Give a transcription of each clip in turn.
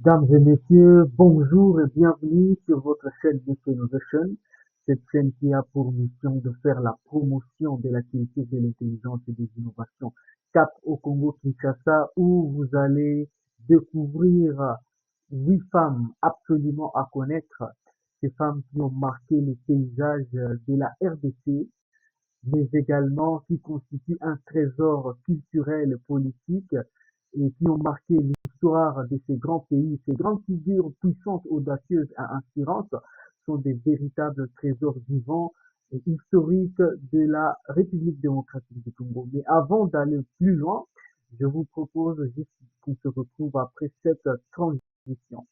Mesdames et messieurs, bonjour et bienvenue sur votre chaîne Mission Innovation, cette chaîne qui a pour mission de faire la promotion de la culture de l'intelligence et des innovations. Cap au Congo-Kinshasa, où vous allez découvrir 8 femmes absolument à connaître, ces femmes qui ont marqué le paysage de la RDC, mais également qui constituent un trésor culturel et politique et qui ont marqué l'histoire de ces grands pays. Ces grandes figures puissantes, audacieuses et inspirantes sont des véritables trésors vivants et historiques de la République démocratique du Congo. Mais avant d'aller plus loin, je vous propose juste qu'on se retrouve après cette transition.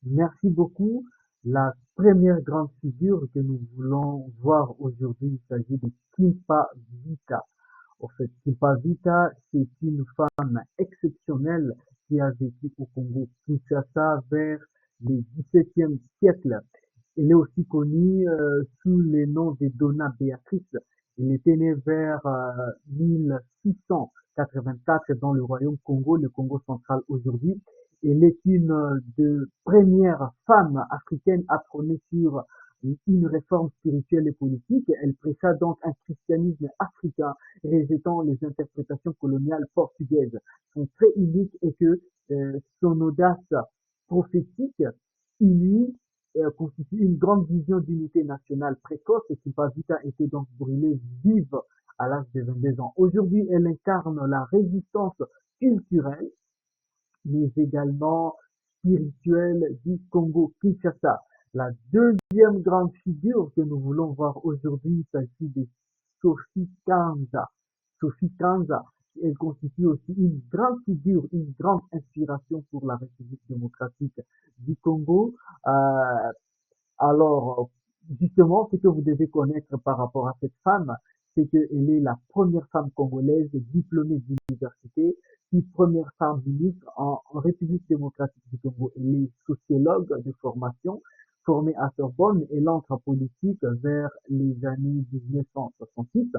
Merci beaucoup. La première grande figure que nous voulons voir aujourd'hui, il s'agit de Kimpa Vita. En fait, Kimpa Vita, c'est une femme exceptionnelle qui a vécu au Congo Kinshasa vers le XVIIe siècle. Elle est aussi connue sous le nom de Donna Beatrice. Elle était née vers 1684 dans le royaume Congo, le Congo central aujourd'hui. Elle est une des premières femmes africaines à prôner sur une réforme spirituelle et politique. Elle prêcha donc un christianisme africain, rejetant les interprétations coloniales portugaises. Son trait unique est que son audace prophétique unie constitue une grande vision d'unité nationale précoce et qui va vite a été donc brûlée vive à l'âge de 22 ans. Aujourd'hui, elle incarne la résistance culturelle, mais également spirituelle du Congo-Kinshasa. La deuxième grande figure que nous voulons voir aujourd'hui, il s'agit de Sophie Kanza. Sophie Kanza, elle constitue aussi une grande figure, une grande inspiration pour la République démocratique du Congo. Euh, alors, justement, ce que vous devez connaître par rapport à cette femme, c'est qu'elle est la première femme congolaise diplômée d'université, puis première femme ministre en République démocratique du Congo. Elle est sociologue de formation, formée à Sorbonne. Elle entre en politique vers les années 1966.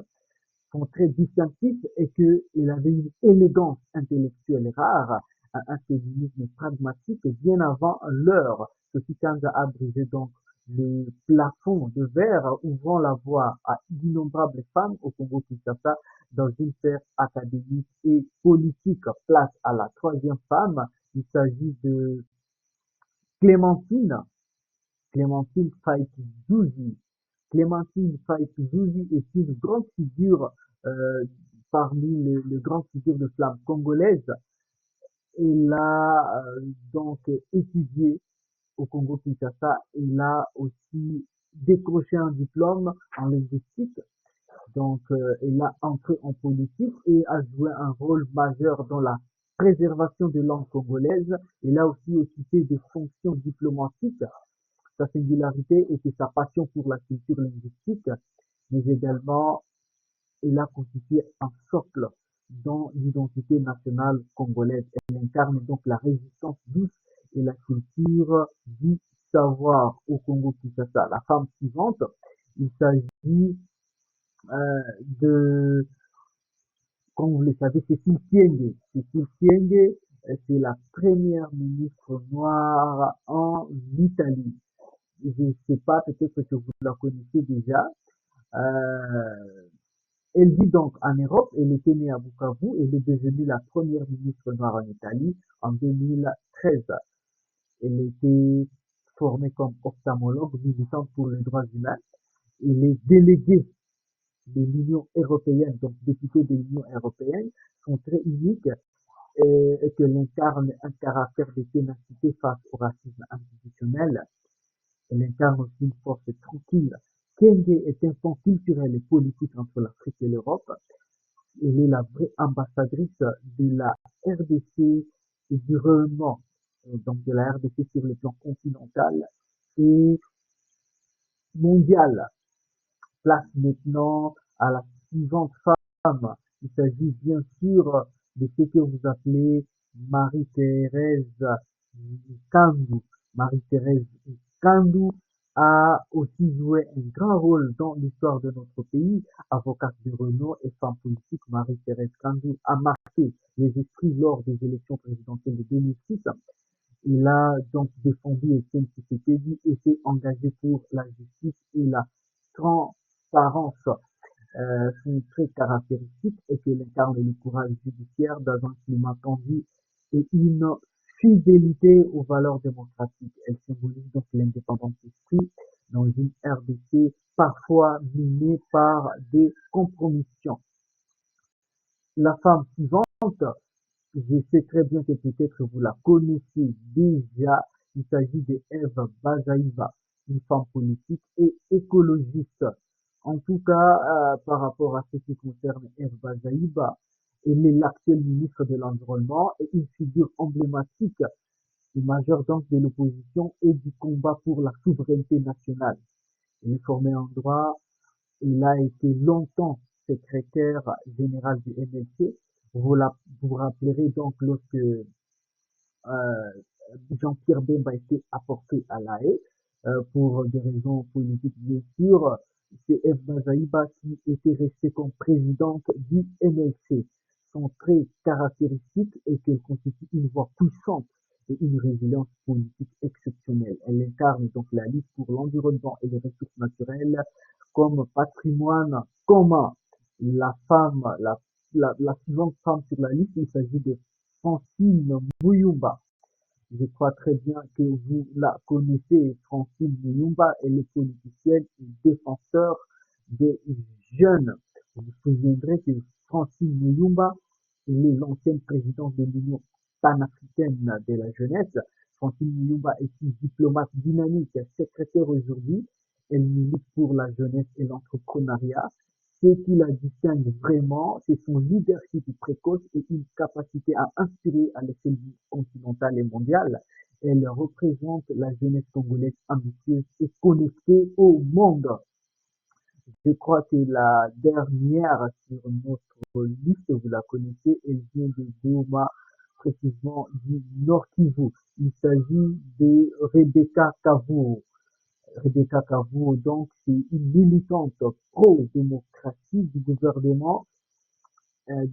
Son trait distinctif est qu'il avait une élégance intellectuelle rare, un féminisme pragmatique bien avant l'heure. Ceci tend à briser donc le plafond de verre, ouvrant la voie à d'innombrables femmes au Congo-Kinshasa dans une sphère académique et politique. Place à la troisième femme. Il s'agit de Clémentine, Clémentine Faïk-Zouzi. Clémentine Faïk-Zouzi est une grande figure euh, parmi les grandes figures de flammes congolaises. Elle a donc étudié au Congo-Kinshasa. Elle a aussi décroché un diplôme en linguistique. Donc, elle a entré en politique et a joué un rôle majeur dans la préservation des langues congolaises. Elle a aussi occupé des fonctions diplomatiques. Sa singularité était sa passion pour la culture linguistique, mais également elle a constitué un socle dans l'identité nationale congolaise. Elle incarne donc la résistance douce et la culture du savoir au Congo-Kinshasa. La femme suivante, il s'agit de, comme vous le savez, Cécile Kyenge. Cécile Kyenge, c'est la première ministre noire en Italie. Je ne sais pas, peut-être que vous la connaissez déjà. Euh, Elle vit donc en Europe, elle était née à Bukavu, elle est devenue la première ministre noire en Italie en 2013. Elle était formée comme ophtalmologue, militante pour les droits humains. Elle est déléguée de l'Union européenne, donc députée de l'Union européenne. Son trait unique est qu'elle incarne un caractère de ténacité face au racisme institutionnel. Elle incarne aussi une force tranquille. Kenge est un pont culturel et politique entre l'Afrique et l'Europe. Elle est la vraie ambassadrice de la RDC et du rayonnement, donc de la RDC sur le plan continental et mondial. Place maintenant à la suivante femme. Il s'agit bien sûr de ce que vous appelez Marie-Thérèse Kandou. Marie-Thérèse Kandou a aussi joué un grand rôle dans l'histoire de notre pays. Avocate de renom et femme politique, Marie-Thérèse Kandou a marqué les esprits lors des élections présidentielles de 2006. Il a donc défendu Etienne Tshisekedi et s'est engagé pour la justice et la transparence. Son trait caractéristique est qu'elle incarne le courage judiciaire dans un climat tendu et une fidélité aux valeurs démocratiques. Elle symbolise donc l'indépendance d'esprit dans une RDC parfois minée par des compromissions. La femme suivante, je sais très bien que peut-être vous la connaissez déjà. Il s'agit de Eve Bazaïba, une femme politique et écologiste. En tout cas, par rapport à ce qui concerne Eve Bazaïba, elle est l'actuelle ministre de l'Environnement et une figure emblématique et majeure donc de l'opposition et du combat pour la souveraineté nationale. Elle est formée en droit. Il a été longtemps secrétaire général du MLC. Vous rappellerez donc lorsque Jean-Pierre Bemba a été apporté à La Haye, pour des raisons politiques bien sûr, c'est Eve Bazaïba qui était restée comme présidente du MLC. Son trait caractéristique est qu'elle constitue une voix puissante et une résilience politique exceptionnelle. Elle incarne donc la lutte pour l'environnement et les ressources naturelles comme patrimoine commun. La femme, la suivante femme sur la liste, il s'agit de Francine Muyumba. Je crois très bien que vous la connaissez, Francine Muyumba. Elle est politicienne et défenseur des jeunes. Vous vous souviendrez que Francine Muyumba, elle est l'ancienne présidente de l'Union panafricaine de la jeunesse. Francine Muyumba est une diplomate dynamique, secrétaire aujourd'hui. Elle milite pour la jeunesse et l'entrepreneuriat. Ce qui la distingue vraiment, c'est son leadership précoce et une capacité à inspirer à l'échelle continentale et mondiale. Elle représente la jeunesse congolaise ambitieuse et connectée au monde. Je crois que la dernière sur notre liste, vous la connaissez, elle vient de Goma, précisément du Nord Kivu. Il s'agit de Rebecca Kavuo. Rebecca Kavuo, donc, c'est une militante pro-démocratie du gouvernement. Euh,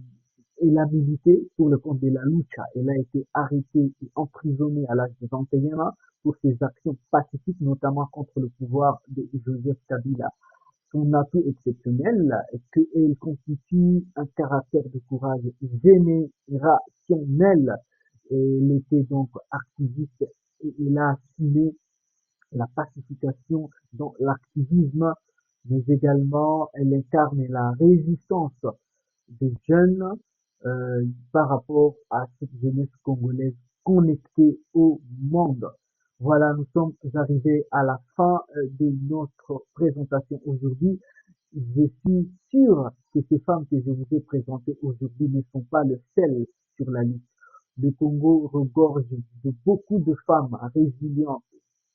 Elle a milité pour le compte de la Lucha. Elle a été arrêtée et emprisonnée à l'âge de 21 ans pour ses actions pacifiques, notamment contre le pouvoir de Joseph Kabila. Son atout exceptionnel est qu'elle constitue un caractère de courage générationnel. Elle était donc activiste et elle a assumé la pacification dans l'activisme, mais également elle incarne la résistance des jeunes par rapport à cette jeunesse congolaise connectée au monde. Voilà, nous sommes arrivés à la fin de notre présentation aujourd'hui. Je suis sûr que ces femmes que je vous ai présentées aujourd'hui ne sont pas le sel sur la liste. Le Congo regorge de beaucoup de femmes résilientes,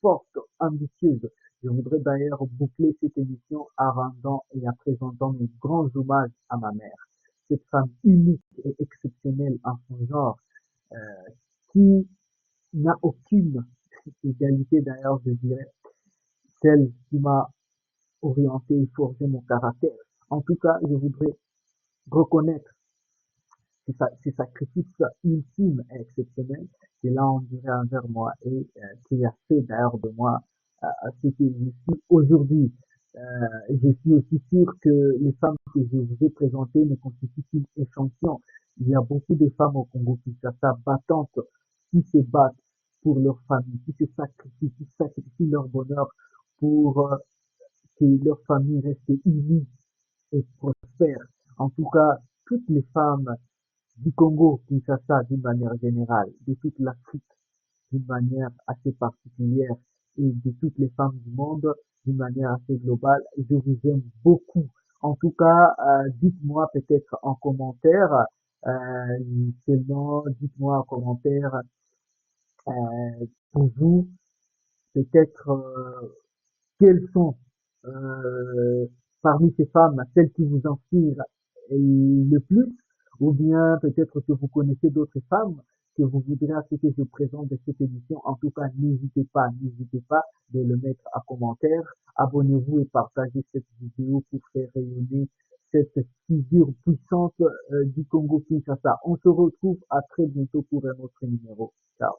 fortes, ambitieuses. Je voudrais d'ailleurs boucler cette émission en rendant et en présentant mes grands hommages à ma mère. Cette femme unique et exceptionnelle en son genre, euh, qui n'a aucune égalité d'ailleurs, je dirais, celle qui m'a orienté et forgé mon caractère. En tout cas, je voudrais reconnaître ces sacrifices ultimes et exceptionnels qu'il a enduré envers moi et qui a fait d'ailleurs de moi ce que je suis aujourd'hui. Je suis aussi sûr que les femmes que je vous ai présentées ne constituent qu'une échantillon. Il y a beaucoup de femmes au Congo-Kinshasa battantes qui se battent pour leur famille, qui sacrifient leur bonheur pour que leur famille reste unie et prospère. En tout cas, toutes les femmes du Congo, Kinshasa d'une manière générale, de toute l'Afrique d'une manière assez particulière et de toutes les femmes du monde d'une manière assez globale. Je vous aime beaucoup. En tout cas, dites-moi peut-être en commentaire, seulement dites-moi en commentaire pour vous, peut-être quelles sont euh, parmi ces femmes celles qui vous inspirent le plus, ou bien peut-être que vous connaissez d'autres femmes que vous voudrez à ce que je présente de cette émission. En tout cas, n'hésitez pas de le mettre en commentaire. Abonnez-vous et partagez cette vidéo pour faire rayonner cette figure puissante du Congo Kinshasa. On se retrouve à très bientôt pour un autre numéro. Ciao.